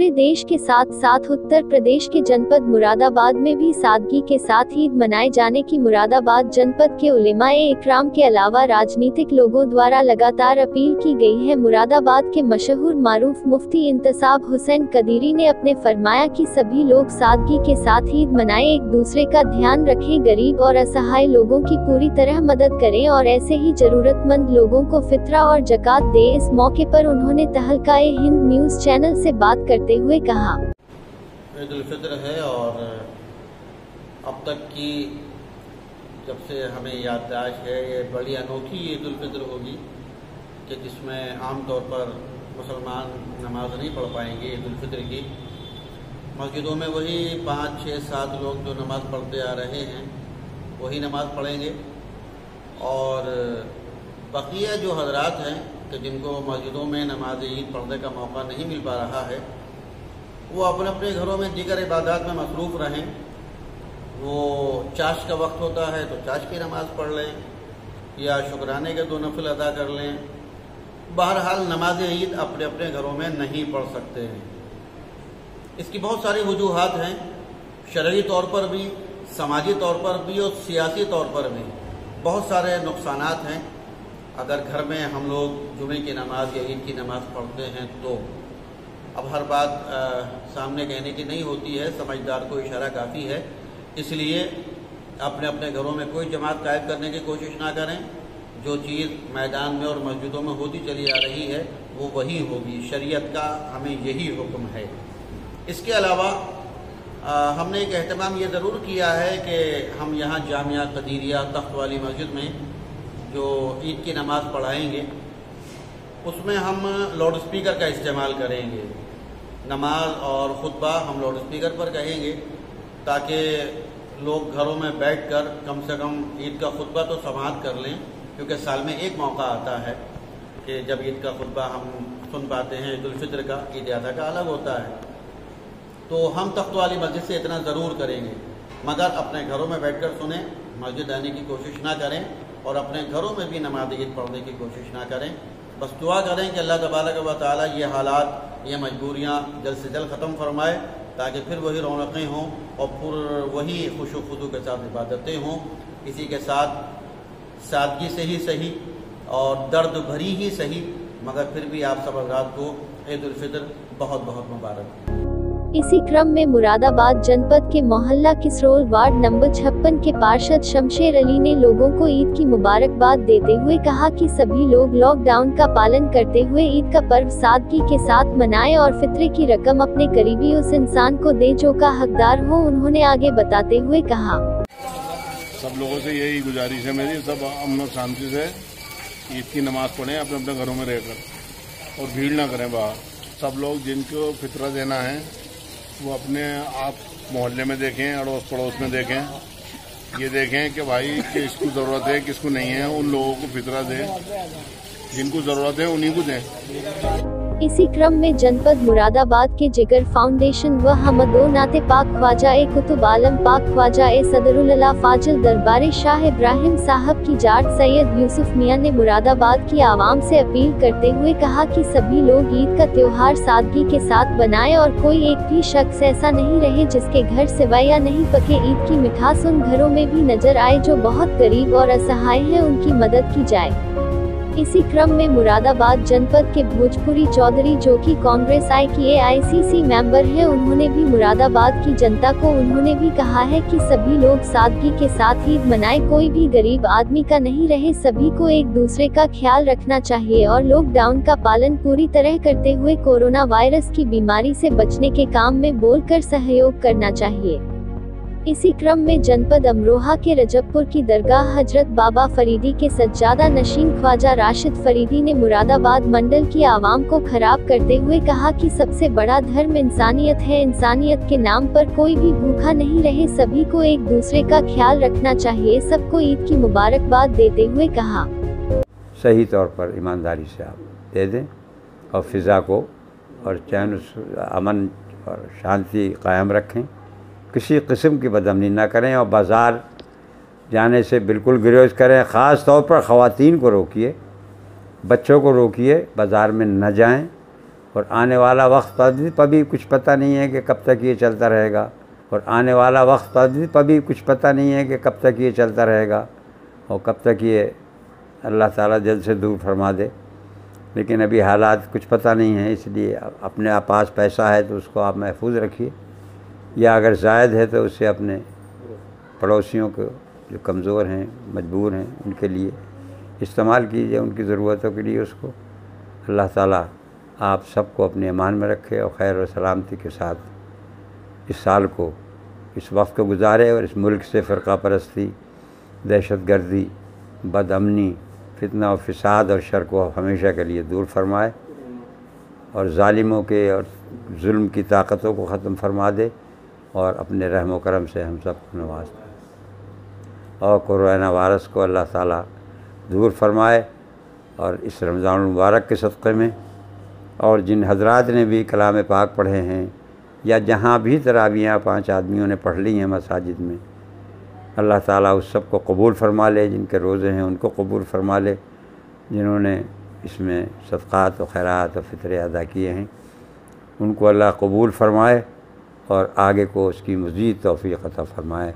पूरे देश के साथ साथ उत्तर प्रदेश के जनपद मुरादाबाद में भी सादगी के साथ ईद मनाए जाने की मुरादाबाद जनपद के उलेमाए इकराम के अलावा राजनीतिक लोगों द्वारा लगातार अपील की गई है। मुरादाबाद के मशहूर मारूफ मुफ्ती इंतसाब हुसैन कदीरी ने अपने फरमाया कि सभी लोग सादगी के साथ ईद मनाएं, एक दूसरे का ध्यान रखें, गरीब और असहाय लोगों की पूरी तरह मदद करें और ऐसे ही जरूरतमंद लोगों को फितरा और ज़कात दे। इस मौके पर उन्होंने तहलकाए हिंद न्यूज चैनल से बात करते हुए कहा, ईद उल फितर है और अब तक की जब से हमें याददाश्त है ये बड़ी अनोखी ईद उल फितर होगी कि जिसमें आम तौर पर मुसलमान नमाज नहीं पढ़ पाएंगे। ईद उल फितर की मस्जिदों में वही 5, 6, 7 लोग जो नमाज पढ़ते आ रहे हैं वही नमाज पढ़ेंगे और बकिया जो हजरात हैं कि जिनको मस्जिदों में नमाज ईद पढ़ने का मौका नहीं मिल पा रहा है वो अपने अपने घरों में दीगर इबादत में मसरूफ़ रहें। वो चाश का वक्त होता है तो चाश की नमाज़ पढ़ लें या शुक्राने के 2 नफिल अदा कर लें। बहरहाल नमाज ईद अपने अपने घरों में नहीं पढ़ सकते हैं। इसकी बहुत सारी वजूहात हैं, शरई तौर पर भी, समाजी तौर पर भी और सियासी तौर पर भी बहुत सारे नुकसानात हैं। अगर घर में हम लोग जुमे की नमाज या ईद की नमाज पढ़ते हैं तो अब हर बात सामने कहने की नहीं होती है, समझदार को इशारा काफ़ी है। इसलिए अपने अपने घरों में कोई जमात कायम करने की कोशिश ना करें। जो चीज़ मैदान में और मस्जिदों में होती चली आ रही है वो वही होगी। शरीयत का हमें यही हुक्म है। इसके अलावा हमने एक एहतमाम ये ज़रूर किया है कि हम यहाँ जामिया कदीरिया तख्त वाली मस्जिद में जो ईद की नमाज़ पढ़ाएंगे उसमें हम लाउड स्पीकर का इस्तेमाल करेंगे। नमाज और खुतबा हम लाउड स्पीकर पर कहेंगे ताकि लोग घरों में बैठकर कम से कम ईद का खुतबा तो समाअत कर लें, क्योंकि साल में एक मौका आता है कि जब ईद का खुतबा हम सुन पाते हैं। ईद उल फितर का, ईद अज़हा का अलग होता है। तो हम तख्त वाली मस्जिद से इतना ज़रूर करेंगे, मगर अपने घरों में बैठकर सुनें, मस्जिद आने की कोशिश ना करें और अपने घरों में भी नमाज ईद पढ़ने की कोशिश ना करें। बस दुआ करें कि अल्लाह तबारक व तआला ये हालात, ये मजबूरियाँ जल्द से जल्द ख़त्म फरमाए ताकि फिर वही रौनकें हों और फिर वही खुशो खुदू के साथ इबादतें हों। इसी के साथ सादगी से ही सही और दर्द भरी ही सही, मगर फिर भी आप सब हज़रात को ईद उल फितर बहुत बहुत मुबारक। इसी क्रम में मुरादाबाद जनपद के मोहल्ला किसरोल वार्ड नंबर 56 के पार्षद शमशेर अली ने लोगों को ईद की मुबारकबाद देते हुए कहा कि सभी लोग लॉकडाउन का पालन करते हुए ईद का पर्व सादगी के साथ मनाएं और फितरे की रकम अपने करीबी उस इंसान को दे जो का हकदार हो। उन्होंने आगे बताते हुए कहा, सब लोगों से यही गुजारिश है मेरी, सब अमन और शांति से ईद की नमाज पढ़ें अपने अपने घरों में रहकर और भीड़ ना करें बाहर। सब लोग जिनको फितरा देना है वो अपने आप मोहल्ले में देखें, अड़ोस पड़ोस में देखें, ये देखें कि भाई किसको ज़रूरत है किसको नहीं है, उन लोगों को फितरा दें, जिनको ज़रूरत है उन्हीं को दें। इसी क्रम में जनपद मुरादाबाद के जिगर फाउंडेशन व हमदो नाते पाक ख्वाजा ए कुतुब आलम पाक ख्वाजा ए सदरुल्लाह फाजिल दरबार शाह इब्राहिम साहब की जाट सैयद यूसुफ मियां ने मुरादाबाद की आवाम से अपील करते हुए कहा कि सभी लोग ईद का त्योहार सादगी के साथ बनाएं और कोई एक भी शख्स ऐसा नहीं रहे जिसके घर सिवाय या नहीं पके ईद की मिठास उन घरों में भी नजर आए जो बहुत गरीब और असहाय हैं, उनकी मदद की जाए। इसी क्रम में मुरादाबाद जनपद के भोजपुरी चौधरी जो कि कांग्रेस की AICC मेंबर हैं, उन्होंने भी मुरादाबाद की जनता को उन्होंने भी कहा है कि सभी लोग सादगी के साथ ईद मनाएं, कोई भी गरीब आदमी का नहीं रहे, सभी को एक दूसरे का ख्याल रखना चाहिए और लॉकडाउन का पालन पूरी तरह करते हुए कोरोना वायरस की बीमारी से बचने के काम में बोलकर सहयोग करना चाहिए। इसी क्रम में जनपद अमरोहा के रजबपुर की दरगाह हजरत बाबा फरीदी के सज्जादा नशीन ख्वाजा राशिद फरीदी ने मुरादाबाद मंडल की आवाम को खराब करते हुए कहा कि सबसे बड़ा धर्म इंसानियत है, इंसानियत के नाम पर कोई भी भूखा नहीं रहे, सभी को एक दूसरे का ख्याल रखना चाहिए। सबको ईद की मुबारकबाद देते हुए कहा, सही तौर पर ईमानदारी से आप दे दें और फिज़ा को और चैन अमन और शांति कायम रखें, किसी किस्म की बदअमनी ना करें और बाज़ार जाने से बिल्कुल गुरेज करें। ख़ास तौर पर ख़वातीन को रोकिए, बच्चों को रोकिए, बाज़ार में न जाएं اور آنے والا وقت پر بھی کچھ پتہ نہیں ہے کہ کب تک یہ چلتا رہے گا، اور آنے والا وقت پر بھی کچھ پتہ نہیں ہے کہ کب تک یہ چلتا رہے گا اور کب تک یہ اللہ تعالیٰ جلد سے دور فرما دے۔ لیکن ابھی حالات کچھ پتہ نہیں ہیں، اس لیے اپنے پاس پیسہ ہے تو اس کو آپ محفوظ رکھیے، یا اگر زائد ہے تو اسے اپنے پڑوسیوں کو جو کمزور ہیں، مجبور ہیں، ان کے لیے استعمال کیجیے، ان کی ضرورتوں کے لیے اس کو۔ اللہ تعالیٰ آپ سب کو اپنے ایمان میں رکھے اور خیر و سلامتی کے ساتھ اس سال کو، اس وقت کو گزارے، اور اس ملک سے فرقہ پرستی، دہشت گردی، بد امنی، فتنہ و فساد اور شر کو ہمیشہ کے لیے دور فرمائے، اور ظالموں کے اور ظلم کی طاقتوں کو ختم فرما دے، اور اپنے رحم و کرم سے ہم سب کو نواز دے، اور کورونا وائرس کو اللہ تعالیٰ دور فرمائے۔ اور اس رمضان المبارک کے صدقے میں، اور جن حضرات نے بھی کلام پاک پڑھے ہیں، یا جہاں بھی تراویحیں 5 آدمیوں نے پڑھ لی ہیں مساجد میں، اللہ تعالیٰ اس سب کو قبول فرما لے، جن کے روزے ہیں ان کو قبول فرما لے، جنہوں نے اس میں صدقات و خیرات و فطرے ادا کیے ہیں ان کو اللہ قبول فرمائے، اور آگے کو اس کی مزید توفیق عطا فرمائے۔